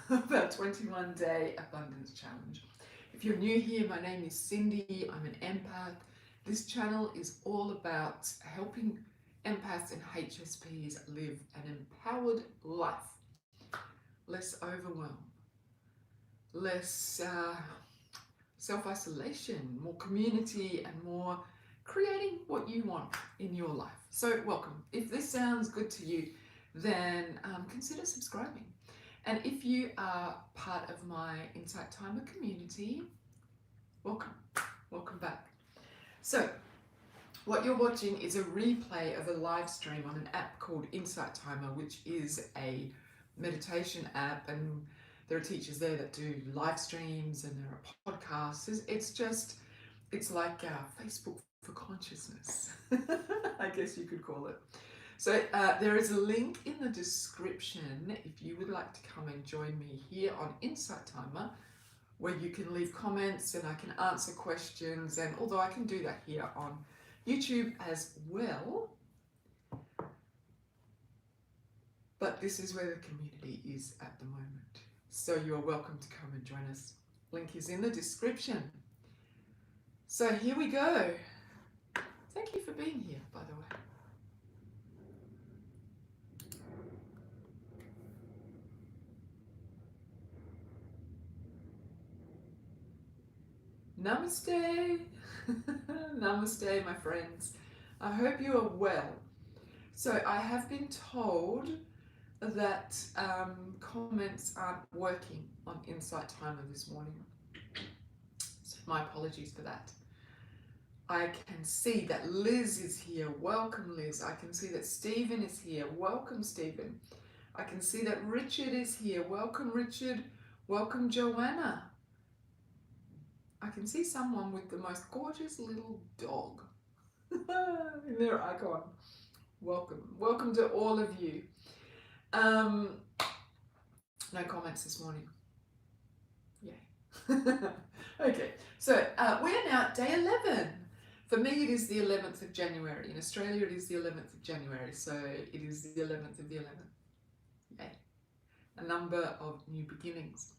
the 21-day abundance challenge. If you're new here, my name is Cindy. I'm an empath. This channel is all about helping empaths and HSPs live an empowered life, less overwhelm, less self-isolation, more community, and more creating what you want in your life. So welcome. If this sounds good to you, then consider subscribing. And if you are part of my Insight Timer community, welcome. Welcome back. So what you're watching is a replay of a live stream on an app called Insight Timer, which is a meditation app, and there are teachers there that do live streams and there are podcasts. It's like Facebook for consciousness, I guess you could call it. So there is a link in the description if you would like to come and join me here on Insight Timer, where you can leave comments and I can answer questions. And although I can do that here on YouTube as well, but this is where the community is at the moment. So you're welcome to come and join us. Link is in the description. So here we go. Thank you for being here, by the way. Namaste. Namaste, my friends. I hope you are well. So I have been told that comments aren't working on Insight Timer this morning. So my apologies for that. I can see that Liz is here. Welcome, Liz. I can see that Stephen is here. Welcome, Stephen. I can see that Richard is here. Welcome, Richard. Welcome, Joanna. I can see someone with the most gorgeous little dog in their icon. Welcome. Welcome to all of you. No comments this morning. Yay. Okay, so we are now at day 11. For me, it is the 11th of January. In Australia, it is the 11th of January. So it is the 11th of the 11th. Yay. A number of new beginnings.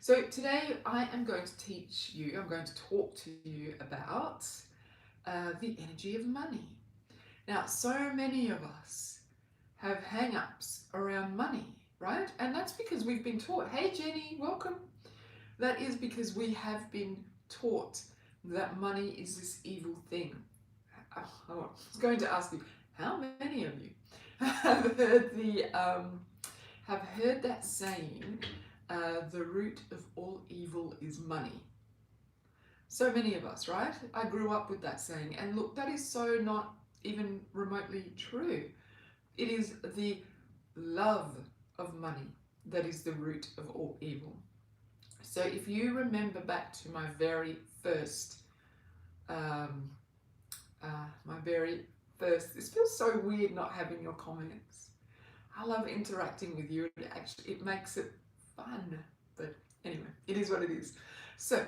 So today I am going to teach you, I'm going to talk to you about the energy of money. Now, so many of us have hang-ups around money, right? And that's because we've been taught, hey Jenny, welcome. That is because we have been taught that money is this evil thing. I was going to ask you, how many of you have heard that saying, the root of all evil is money? So many of us, right? I grew up with that saying, and look, that is so not even remotely true. It is the love of money that is the root of all evil. So if you remember back to my very first, this feels so weird not having your comments. I love interacting with you. It makes it fun. But anyway, it is what it is. So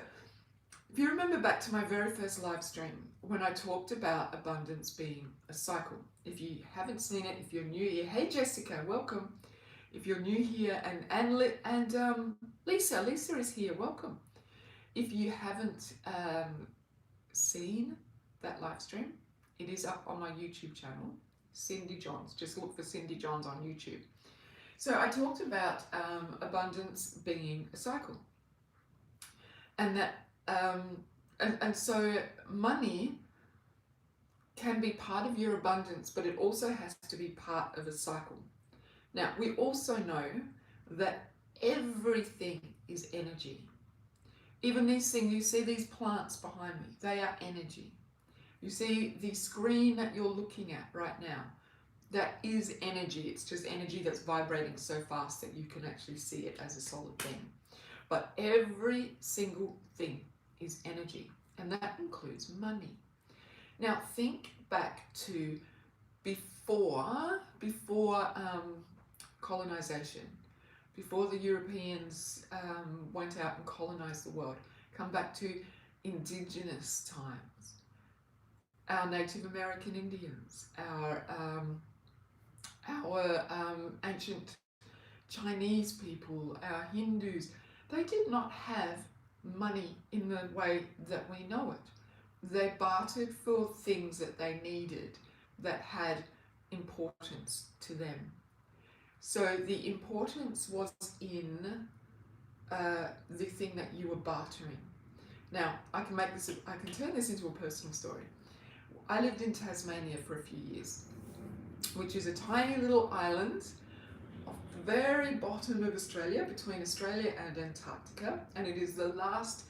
if you remember back to my very first live stream when I talked about abundance being a cycle. If you haven't seen it, if you're new here, hey Jessica, welcome. If you're new here, and Lisa is here, welcome. If you haven't seen that live stream, it is up on my YouTube channel, Cindy Johns. Just look for Cindy Johns on YouTube. So I talked about abundance being a cycle, and that and so money can be part of your abundance, but it also has to be part of a cycle. Now, we also know that everything is energy. Even these things, you see these plants behind me, they are energy. You see the screen that you're looking at right now, that is energy. It's just energy that's vibrating so fast that you can actually see it as a solid thing. But every single thing is energy, and that includes money. Now, think back to before colonization, before the Europeans went out and colonized the world. Come back to indigenous times, our Native American Indians, our ancient Chinese people, our Hindus, they did not have money in the way that we know it. They bartered for things that they needed that had importance to them. So the importance was in the thing that you were bartering. Now, I can turn this into a personal story. I lived in Tasmania for a few years, which is a tiny little island off the very bottom of Australia, between Australia and Antarctica, and it is the last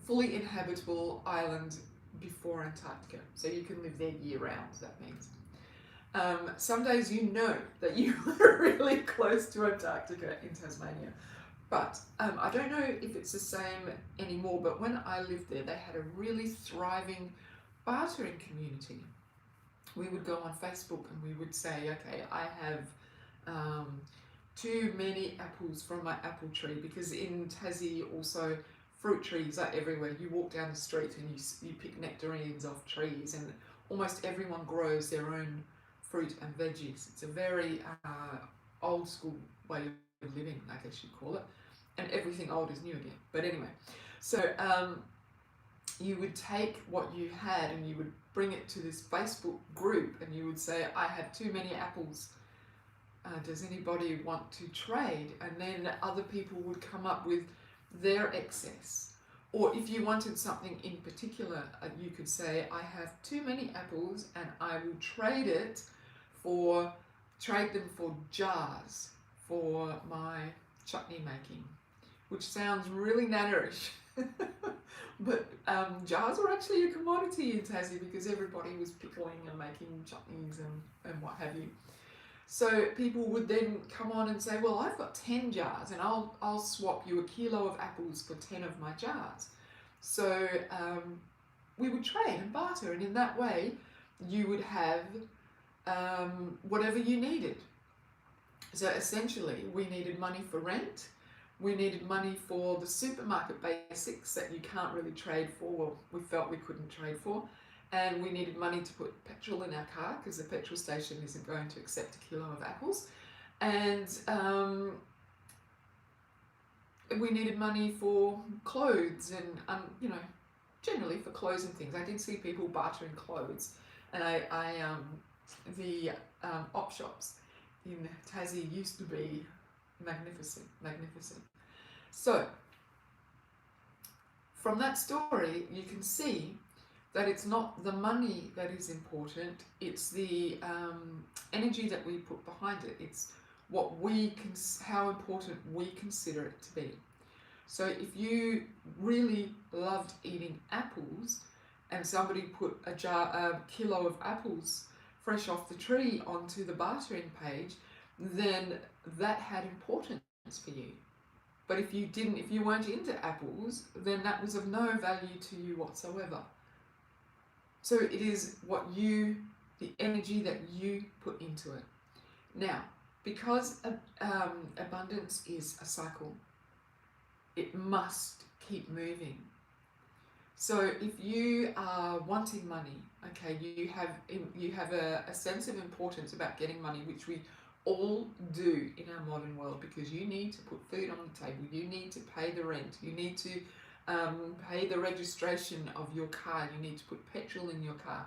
fully inhabitable island before Antarctica. So you can live there year round, that means. Some days you know that you are really close to Antarctica in Tasmania. But I don't know if it's the same anymore, but when I lived there, they had a really thriving bartering community. We would go on Facebook and we would say, okay, I have too many apples from my apple tree, because in Tassie also fruit trees are everywhere. You walk down the street and you pick nectarines off trees, and almost everyone grows their own fruit and veggies. It's a very old school way of living, I guess you'd call it. And everything old is new again. But anyway, so you would take what you had and you would bring it to this Facebook group and you would say, I have too many apples. Does anybody want to trade? And then other people would come up with their excess. Or if you wanted something in particular, you could say, I have too many apples and I will trade them for jars for my chutney making, which sounds really nannerish. But jars were actually a commodity in Tassie because everybody was pickling and making chutneys and what have you. So people would then come on and say, well, I've got 10 jars and I'll swap you a kilo of apples for 10 of my jars. So we would trade and barter, and in that way you would have whatever you needed. So essentially we needed money for rent, we needed money for the supermarket basics that you can't really trade for, well, we felt we couldn't trade for, and we needed money to put petrol in our car because the petrol station isn't going to accept a kilo of apples, and we needed money for clothes and generally for clothes and things. I did see people bartering clothes, and the op shops in Tassie used to be magnificent. So from that story you can see that it's not the money that is important, it's the energy that we put behind it. It's how important we consider it to be. So if you really loved eating apples and somebody put a kilo of apples fresh off the tree onto the bartering page, then that had importance for you. But if you weren't into apples, then that was of no value to you whatsoever. So it is the energy that you put into it. Now, because abundance is a cycle, it must keep moving. So if you are wanting money, okay, you have a sense of importance about getting money, which we all do in our modern world, because you need to put food on the table, you need to pay the rent, you need to pay the registration of your car, you need to put petrol in your car,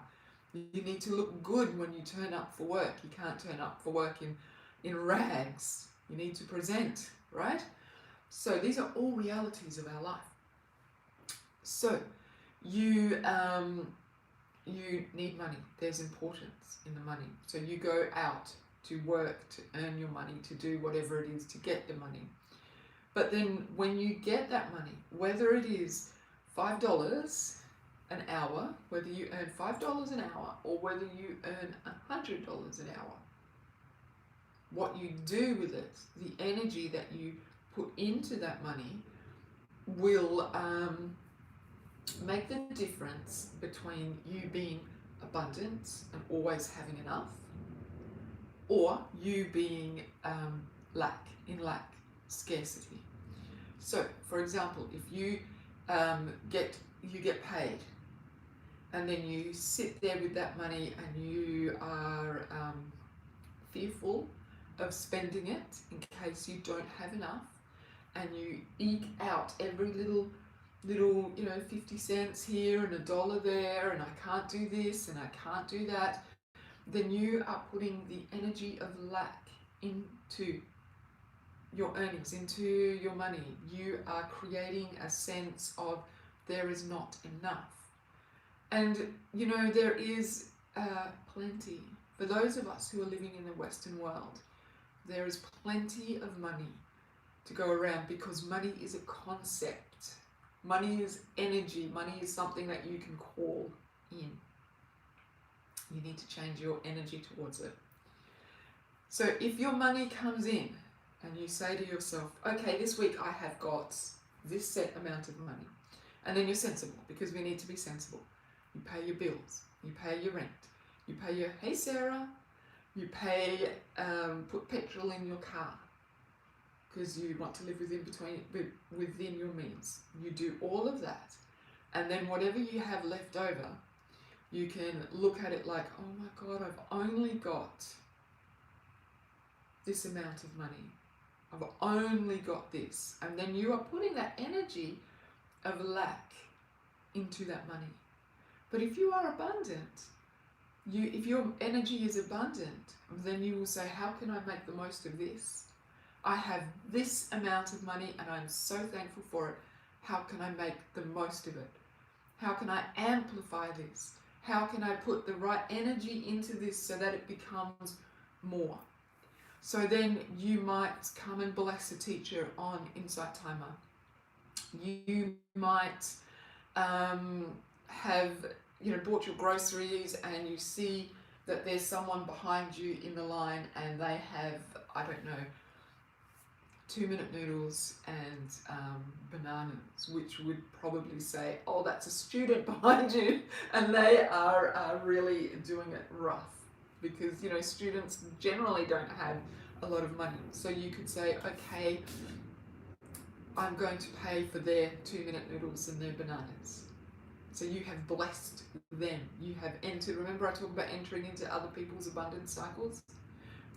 you need to look good when you turn up for work. You can't turn up for work in rags. You need to present, right? So these are all realities of our life. So you need money. There's importance in the money. So you go out to work to earn your money, to do whatever it is to get the money. But then when you get that money, whether it is $5 an hour, whether you earn $5 an hour or whether you earn $100 an hour, what you do with it, the energy that you put into that money will make the difference between you being abundant and always having enough, or you being in lack, scarcity. So, for example, if you get paid, and then you sit there with that money and you are fearful of spending it in case you don't have enough, and you eke out every little 50 cents here and $1 there, and I can't do this and I can't do that, then you are putting the energy of lack into your earnings, into your money. You are creating a sense of there is not enough. And there is plenty. For those of us who are living in the Western world, there is plenty of money to go around, because money is a concept. Money is energy. Money is something that you can call in. You need to change your energy towards it. So if your money comes in and you say to yourself, okay, this week I have got this set amount of money, and then you're sensible, because we need to be sensible. You pay your bills, you pay your rent, you pay your, hey Sarah, you pay, put petrol in your car, because you want to live within your means. You do all of that, and then whatever you have left over, you can look at it like, oh my God, I've only got this amount of money. I've only got this. And then you are putting that energy of lack into that money. But if you are abundant, if your energy is abundant, then you will say, how can I make the most of this? I have this amount of money and I'm so thankful for it. How can I make the most of it? How can I amplify this? How can I put the right energy into this so that it becomes more? So then you might come and bless a teacher on Insight Timer. You might have bought your groceries and you see that there's someone behind you in the line and they have, I don't know, 2-minute noodles and bananas, which would probably say, oh, that's a student behind you, and they are really doing it rough, because students generally don't have a lot of money. So you could say, okay, I'm going to pay for their 2-minute noodles and their bananas. So you have blessed them. You have entered. Remember I talked about entering into other people's abundance cycles?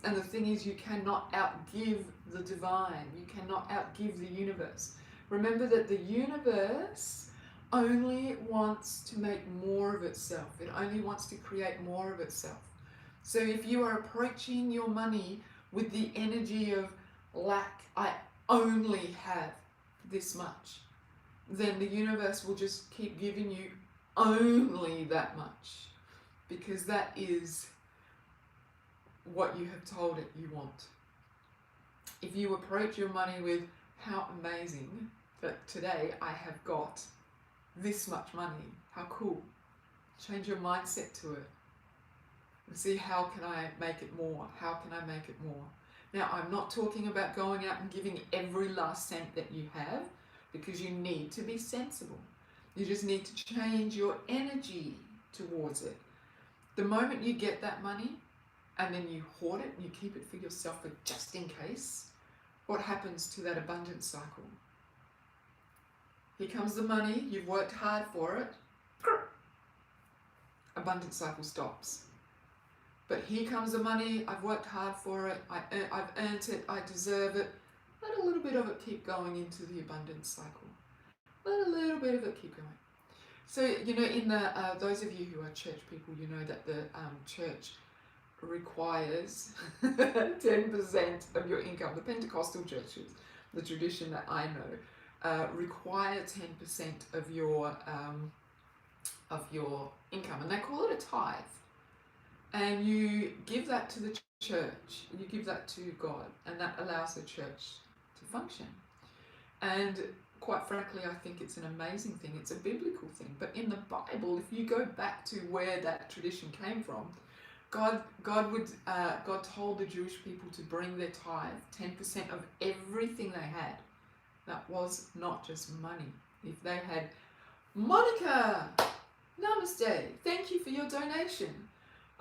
And the thing is, you cannot outgive the divine. You cannot outgive the universe. Remember that the universe only wants to make more of itself. It only wants to create more of itself. So if you are approaching your money with the energy of lack, I only have this much, then the universe will just keep giving you only that much, because that is what you have told it you want. If you approach your money with, how amazing that today I have got this much money, how cool, change your mindset to it and see, how can I make it more? How can I make it more? Now, I'm not talking about going out and giving every last cent that you have, because you need to be sensible. You just need to change your energy towards it. The moment you get that money and then you hoard it and you keep it for yourself for just in case, what happens to that abundance cycle? Here comes the money, you've worked hard for it, abundance cycle stops. But here comes the money, I've worked hard for it, I've earned it, I deserve it. Let a little bit of it keep going into the abundance cycle. Let a little bit of it keep going. So, in the those of you who are church people, you know that the church requires 10% of your income. The Pentecostal churches, the tradition that I know, require 10% of your income, and they call it a tithe. And you give that to the church, you give that to God, and that allows the church to function. And quite frankly, I think it's an amazing thing. It's a biblical thing. But in the Bible, if you go back to where that tradition came from, God told the Jewish people to bring their tithe, 10% of everything they had. That was not just money. If they had, Monica, namaste, thank you for your donation.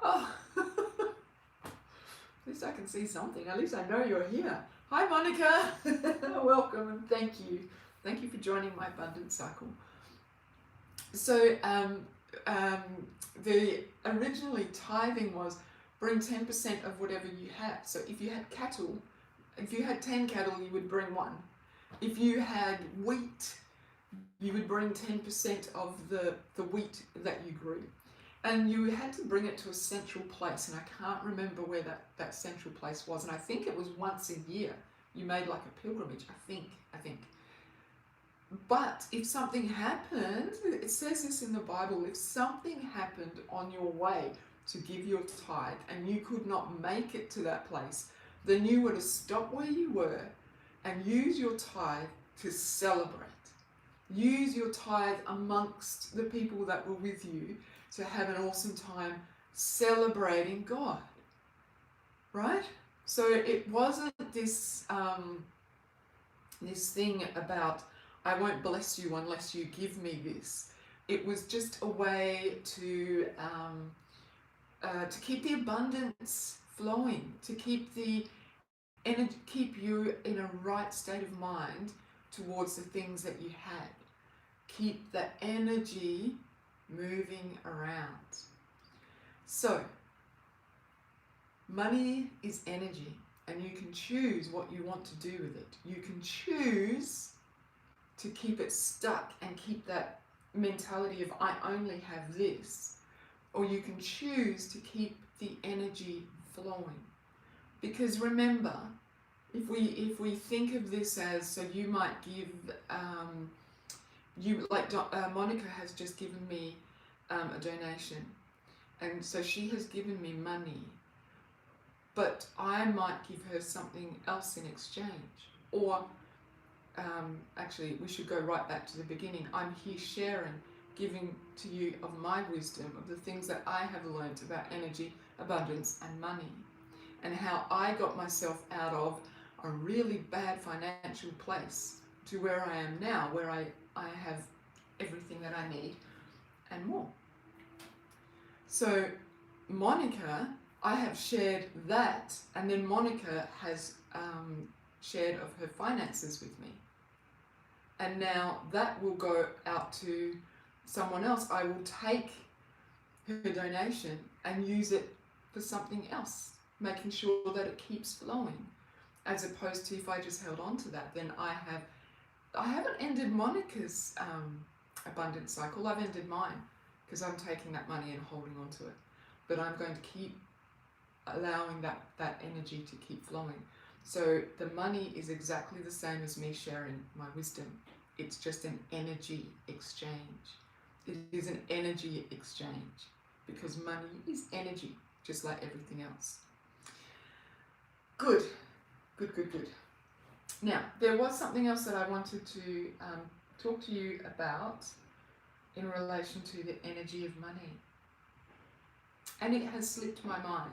Oh, at least I can see something. At least I know you're here. Hi, Monica. Welcome and thank you. Thank you for joining my abundance cycle. So, the originally tithing was bring 10% of whatever you have. So if you had cattle, if you had 10 cattle, you would bring one. If you had wheat, you would bring 10% of the wheat that you grew. And you had to bring it to a central place, and I can't remember where that central place was, and I think it was once a year. You made like a pilgrimage, I think. But if something happened, it says this in the Bible, if something happened on your way to give your tithe and you could not make it to that place, then you were to stop where you were and use your tithe to celebrate. Use your tithe amongst the people that were with you to have an awesome time celebrating God, right? So it wasn't this this thing about, I won't bless you unless you give me this. It was just a way to keep the abundance flowing, to keep the energy, keep you in a right state of mind towards the things that you had. Keep the energy moving around. So, money is energy, and you can choose what you want to do with it. You can choose to keep it stuck and keep that mentality of I only have this, or you can choose to keep the energy flowing. Because remember, if we think of this as, so you might give, Monica has just given me a donation, and so she has given me money, but I might give her something else in exchange. Or actually, we should go right back to the beginning. I'm here sharing, giving to you of my wisdom, of the things that I have learned about energy, abundance, and money, and how I got myself out of a really bad financial place to where I am now, where I have everything that I need and more. So Monica, I have shared that, and then Monica has shared of her finances with me. And now that will go out to someone else. I will take her donation and use it for something else, making sure that it keeps flowing, as opposed to if I just held on to that, then I haven't ended Monica's abundance cycle. I've ended mine because I'm taking that money and holding on to it. But I'm going to keep allowing that energy to keep flowing. So the money is exactly the same as me sharing my wisdom. It's just an energy exchange. It is an energy exchange because money is energy, just like everything else. Good. Now, there was something else that I wanted to talk to you about in relation to the energy of money. And it has slipped my mind.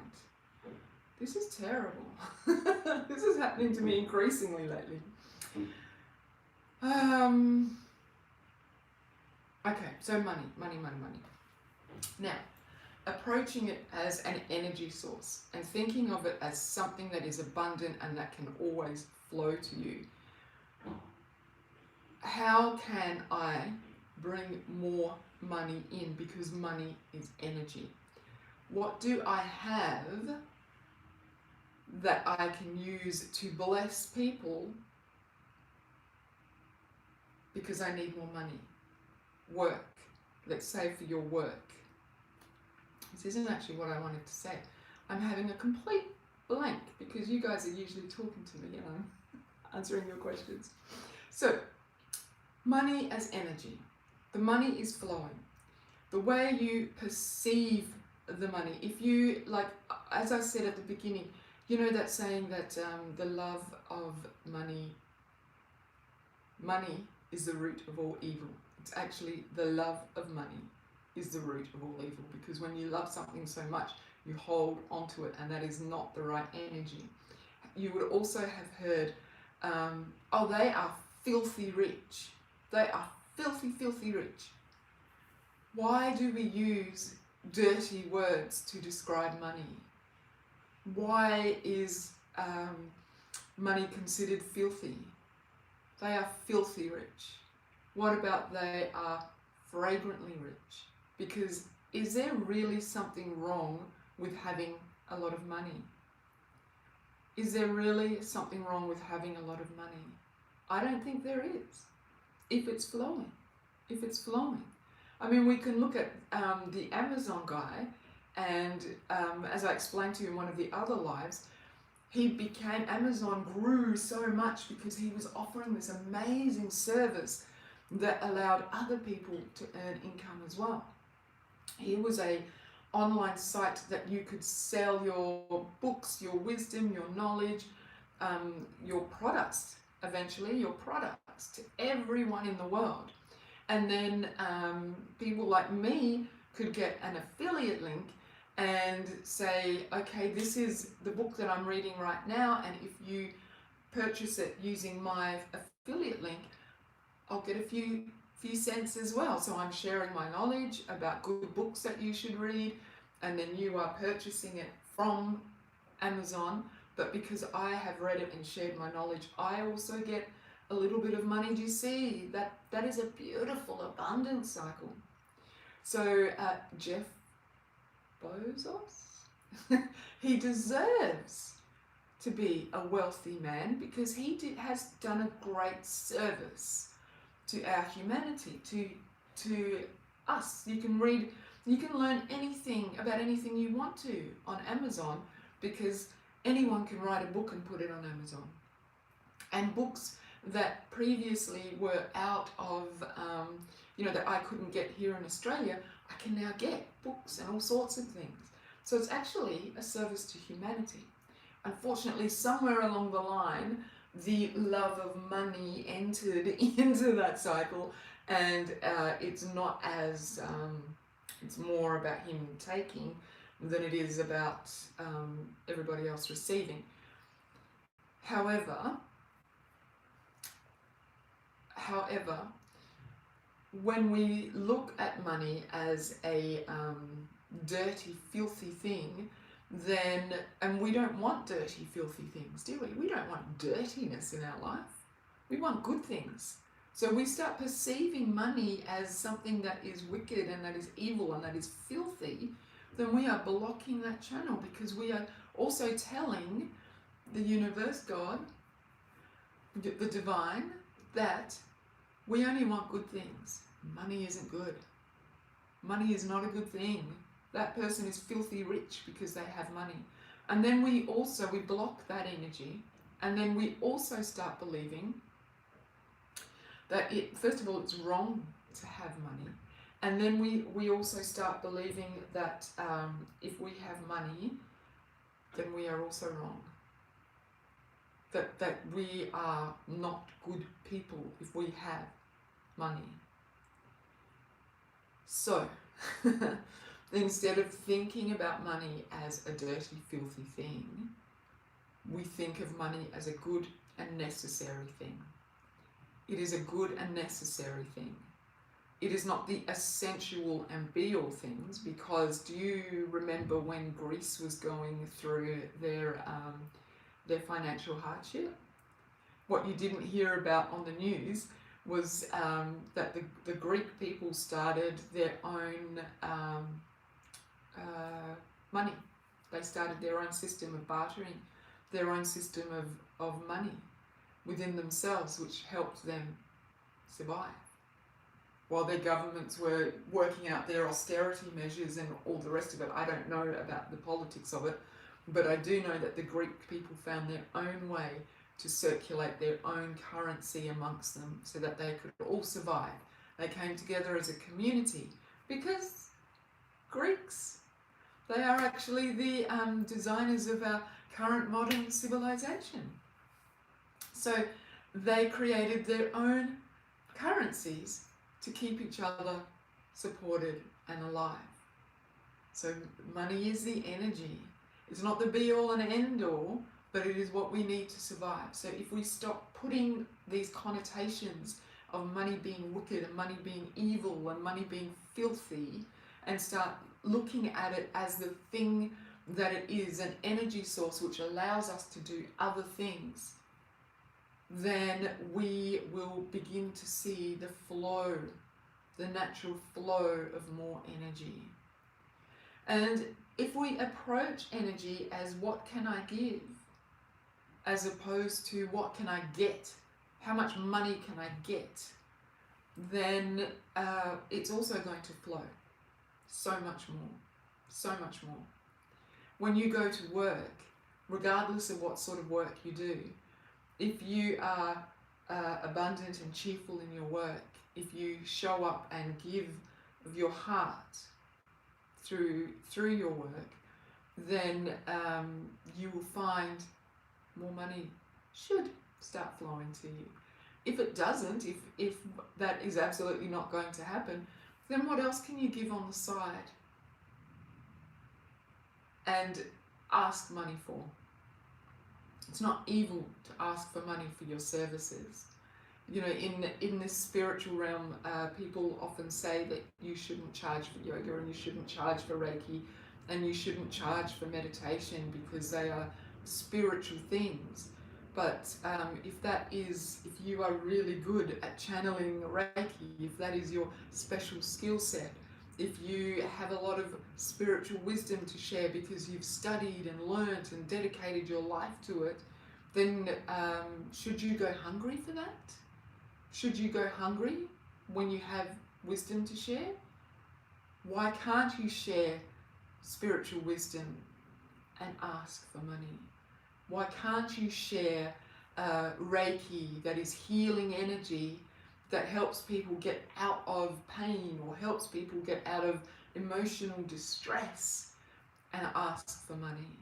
This is terrible. This is happening to me increasingly lately. Okay, so money. Now, approaching it as an energy source and thinking of it as something that is abundant and that can always flow to you. How can I bring more money in? Because money is energy. What do I have that I can use to bless people because I need more money? Work. Let's say for your work. This isn't actually what I wanted to say. I'm having a complete blank because you guys are usually talking to me and I'm answering your questions. So, money as energy. The money is flowing. The way you perceive the money, if you, like, as I said at the beginning, you know that saying that the love of money is the root of all evil. It's actually the love of money is the root of all evil, because when you love something so much, you hold onto it, and that is not the right energy. You would also have heard, oh, they are filthy rich. They are filthy rich. Why do we use dirty words to describe money? Why is money considered filthy? They are filthy rich. What about they are fragrantly rich? Because is there really something wrong with having a lot of money. Is there really something wrong with having a lot of money? I don't think there is. If it's flowing. If it's flowing. I mean, we can look at the Amazon guy, and as I explained to you in one of the other lives, Amazon grew so much because he was offering this amazing service that allowed other people to earn income as well. Here was a online site that you could sell your books, your wisdom, your knowledge, your products, eventually your products to everyone in the world. And then people like me could get an affiliate link and say, okay, this is the book that I'm reading right now, and if you purchase it using my affiliate link, I'll get a few cents as well. So I'm sharing my knowledge about good books that you should read, and then you are purchasing it from Amazon, but because I have read it and shared my knowledge, I also get a little bit of money. Do you see? That is a beautiful abundance cycle. So Jeff Bezos, he deserves to be a wealthy man because he has done a great service to our humanity, to us. You can learn anything about anything you want to on Amazon, because anyone can write a book and put it on Amazon. And books that previously were out of, that I couldn't get here in Australia, I can now get books and all sorts of things. So it's actually a service to humanity. Unfortunately, somewhere along the line, the love of money entered into that cycle, and it's not as, it's more about him taking than it is about everybody else receiving. However, when we look at money as a dirty, filthy thing, then, and we don't want dirty, filthy things, do we? We don't want dirtiness in our life. We want good things. So we start perceiving money as something that is wicked and that is evil and that is filthy, then we are blocking that channel, because we are also telling the universe, God, the divine, that we only want good things. Money isn't good. Money is not a good thing. That person is filthy rich because they have money. And then we block that energy, and then we also start believing that first of all, it's wrong to have money. And then we also start believing that if we have money, then we are also wrong. That we are not good people if we have money. So, instead of thinking about money as a dirty, filthy thing, we think of money as a good and necessary thing. It is a good and necessary thing. It is not the essential and be-all things, because do you remember when Greece was going through their financial hardship? What you didn't hear about on the news was that the Greek people started their own money. They started their own system of bartering, their own system of money within themselves, which helped them survive. While their governments were working out their austerity measures and all the rest of it. I don't know about the politics of it, but I do know that the Greek people found their own way to circulate their own currency amongst them so that they could all survive. They came together as a community because Greeks, they are actually the designers of our current modern civilization. So they created their own currencies to keep each other supported and alive. So money is the energy. It's not the be-all and end-all, but it is what we need to survive. So if we stop putting these connotations of money being wicked and money being evil and money being filthy, and start looking at it as the thing that it is, an energy source which allows us to do other things, then we will begin to see the flow, the natural flow of more energy. And if we approach energy as what can I give, as opposed to what can I get, how much money can I get, then it's also going to flow so much more, so much more. When you go to work, regardless of what sort of work you do, if you are abundant and cheerful in your work, if you show up and give of your heart through your work, then you will find more money should start flowing to you. If it doesn't, if that is absolutely not going to happen, then what else can you give on the side and ask money for? It's not evil to ask for money for your services. You know, in this spiritual realm, people often say that you shouldn't charge for yoga and you shouldn't charge for Reiki and you shouldn't charge for meditation because they are spiritual things. But if you are really good at channeling Reiki, if that is your special skill set, if you have a lot of spiritual wisdom to share because you've studied and learnt and dedicated your life to it, then should you go hungry for that? Should you go hungry when you have wisdom to share? Why can't you share spiritual wisdom and ask for money? Why can't you share Reiki, that is healing energy, that helps people get out of pain or helps people get out of emotional distress, and ask for money?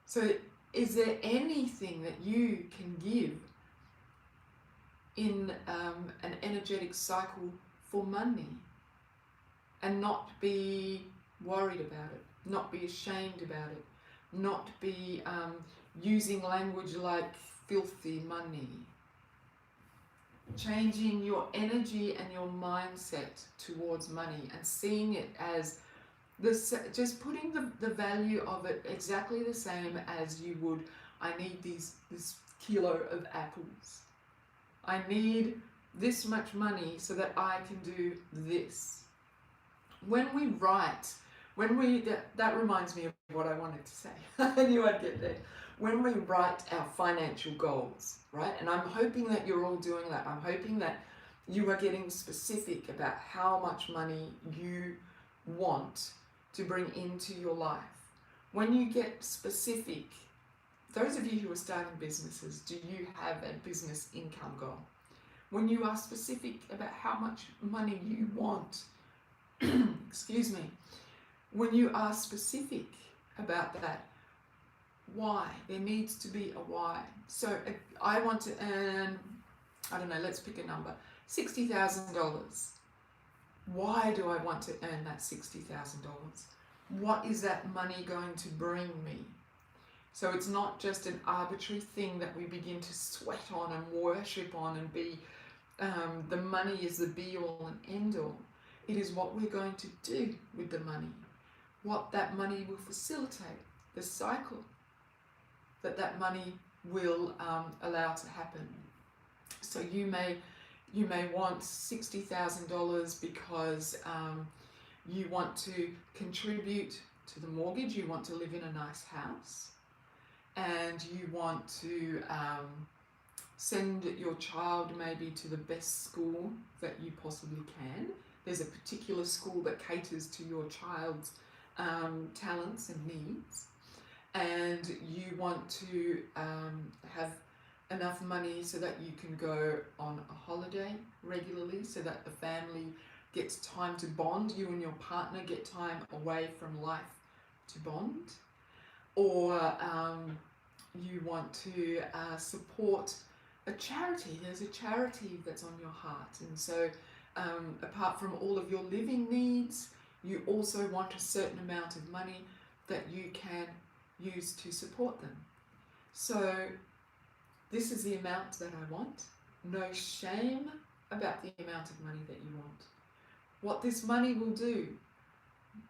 So is there anything that you can give in an energetic cycle for money and not be worried about it, not be ashamed about it, not be using language like filthy money? Changing your energy and your mindset towards money and seeing it as this, just putting the value of it exactly the same as you would, I need this kilo of apples. I need this much money so that I can do this. When we write, that reminds me of what I wanted to say. I knew I'd get there. When we write our financial goals, right? And I'm hoping that you're all doing that. I'm hoping that you are getting specific about how much money you want to bring into your life. When you get specific, those of you who are starting businesses, do you have a business income goal? When you are specific about how much money you want, excuse me, when you are specific about that, why? There needs to be a why. So I want to earn, I don't know, let's pick a number, $60,000. Why do I want to earn that $60,000? What is that money going to bring me? So it's not just an arbitrary thing that we begin to sweat on and worship on and be, the money is the be all and end all. It is what we're going to do with the money, what that money will facilitate, the cycle that money will allow to happen. So you may want $60,000 because you want to contribute to the mortgage, you want to live in a nice house, and you want to send your child maybe to the best school that you possibly can. There's a particular school that caters to your child's talents and needs, and you want to have enough money so that you can go on a holiday regularly, so that the family gets time to bond, you and your partner get time away from life to bond. Or you want to support a charity. There's a charity that's on your heart, and so apart from all of your living needs, you also want a certain amount of money that you can use to support them. So this is the amount that I want. No shame about the amount of money that you want. What this money will do,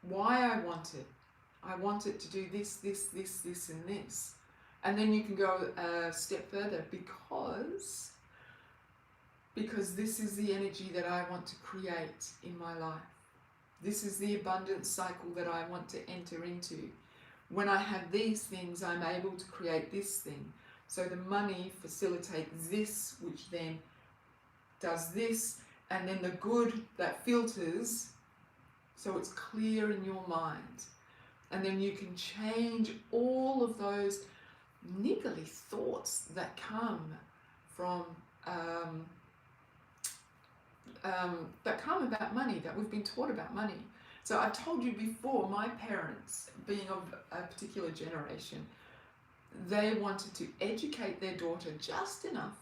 why I want it. I want it to do this, this, this, this, and this. And then you can go a step further because this is the energy that I want to create in my life. This is the abundance cycle that I want to enter into. When I have these things, I'm able to create this thing. So the money facilitates this, which then does this, and then the good that filters, so it's clear in your mind. And then you can change all of those niggly thoughts that come from about money, that we've been taught about money. So I've told you before, my parents, being of a particular generation, they wanted to educate their daughter just enough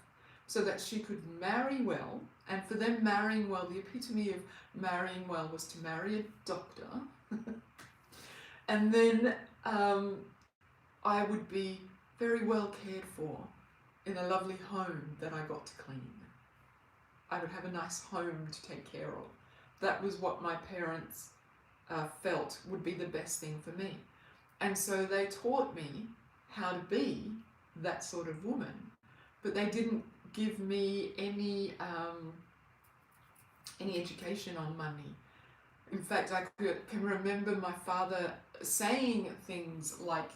so that she could marry well. And for them, marrying well, the epitome of marrying well was to marry a doctor. And then I would be very well cared for in a lovely home that I got to clean. I would have a nice home to take care of. That was what my parents felt would be the best thing for me. And so they taught me how to be that sort of woman, but they didn't give me any education on money. In fact, I can remember my father saying things like,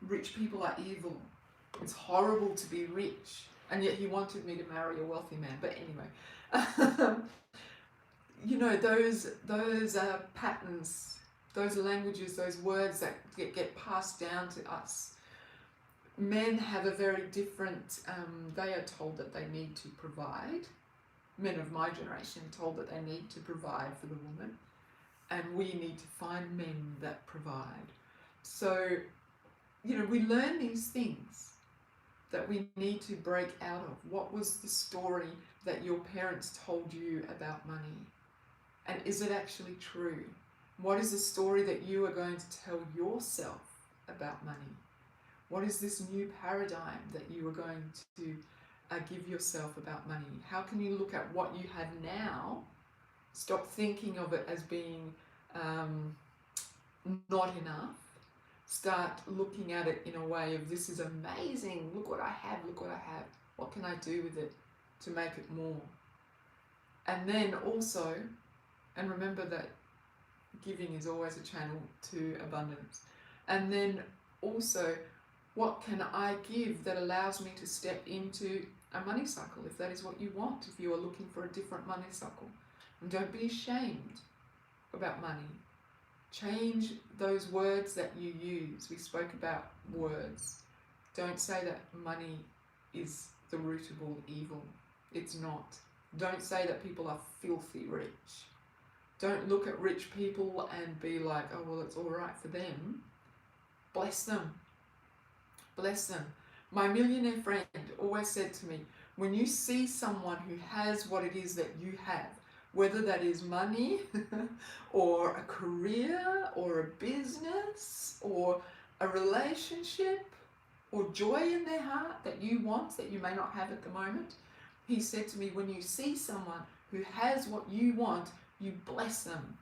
rich people are evil. It's horrible to be rich. And yet he wanted me to marry a wealthy man. But anyway, you know, those patterns, those languages, those words that get passed down to us. Men have a very different, they are told that they need to provide. Men of my generation are told that they need to provide for the woman. And we need to find men that provide. So, you know, we learn these things that we need to break out of. What was the story that your parents told you about money? And is it actually true? What is the story that you are going to tell yourself about money? What is this new paradigm that you are going to give yourself about money? How can you look at what you have now, stop thinking of it as being not enough, start looking at it in a way of, this is amazing, look what I have, what can I do with it to make it more? And then also, and remember that giving is always a channel to abundance. And then also, what can I give that allows me to step into a money cycle, if that is what you want, if you are looking for a different money cycle. And don't be ashamed about money. Change those words that you use. We spoke about words. Don't say that money is the root of all evil. It's not. Don't say that people are filthy rich. Don't look at rich people and be like, oh, well, it's all right for them. Bless them. Bless them. My millionaire friend always said to me, when you see someone who has what it is that you have, whether that is money or a career or a business or a relationship or joy in their heart that you want, that you may not have at the moment, he said to me, when you see someone who has what you want, you bless them.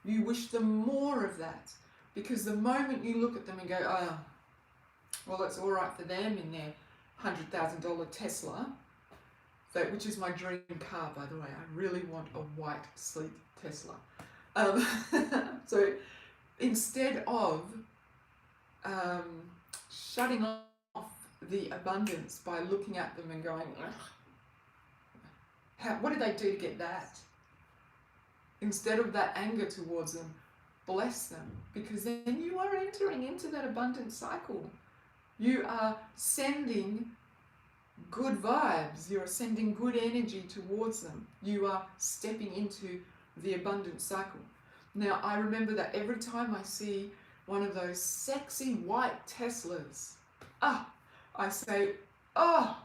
You wish them more of that. Because the moment you look at them and go, oh, well, it's all right for them in their $100,000 Tesla, which is my dream car, by the way. I really want a white, sleek Tesla. So instead of shutting off the abundance by looking at them and going, what did they do to get that? Instead of that anger towards them, bless them, because then you are entering into that abundant cycle. You are sending good vibes, you're sending good energy towards them. You are stepping into the abundant cycle. Now, I remember that every time I see one of those sexy white Teslas, I say, oh,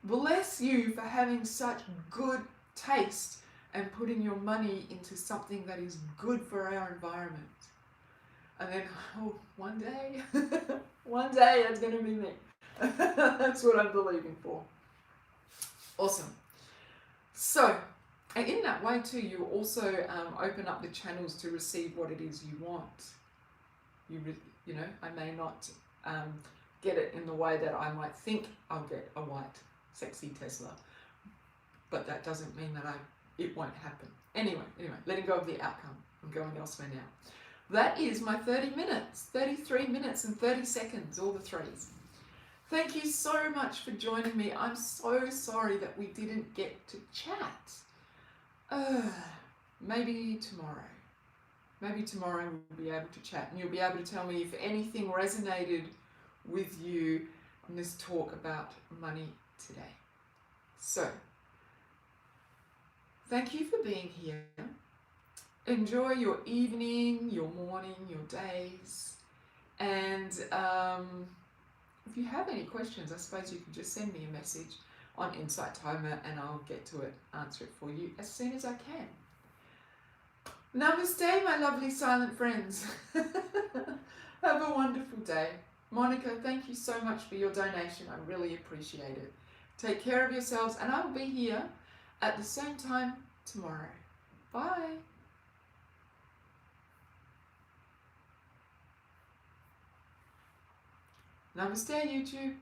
bless you for having such good taste and putting your money into something that is good for our environment. And then, one day that's going to be me. That's what I'm believing for. Awesome. So, and in that way too, you also open up the channels to receive what it is you want. You know, I may not get it in the way that I might think I'll get a white, sexy Tesla, but that doesn't mean that I it won't happen. Anyway, letting go of the outcome. I'm going elsewhere now. That is my 30 minutes, 33 minutes and 30 seconds, all the threes. Thank you so much for joining me. I'm so sorry that we didn't get to chat. Maybe tomorrow. Maybe tomorrow we'll be able to chat and you'll be able to tell me if anything resonated with you on this talk about money today. So, thank you for being here. Enjoy your evening, your morning, your days. And if you have any questions, I suppose you can just send me a message on Insight Timer and I'll get to it, answer it for you as soon as I can. Namaste, my lovely silent friends. Have a wonderful day. Monica, thank you so much for your donation. I really appreciate it. Take care of yourselves and I will be here at the same time tomorrow. Bye. Namaste, YouTube.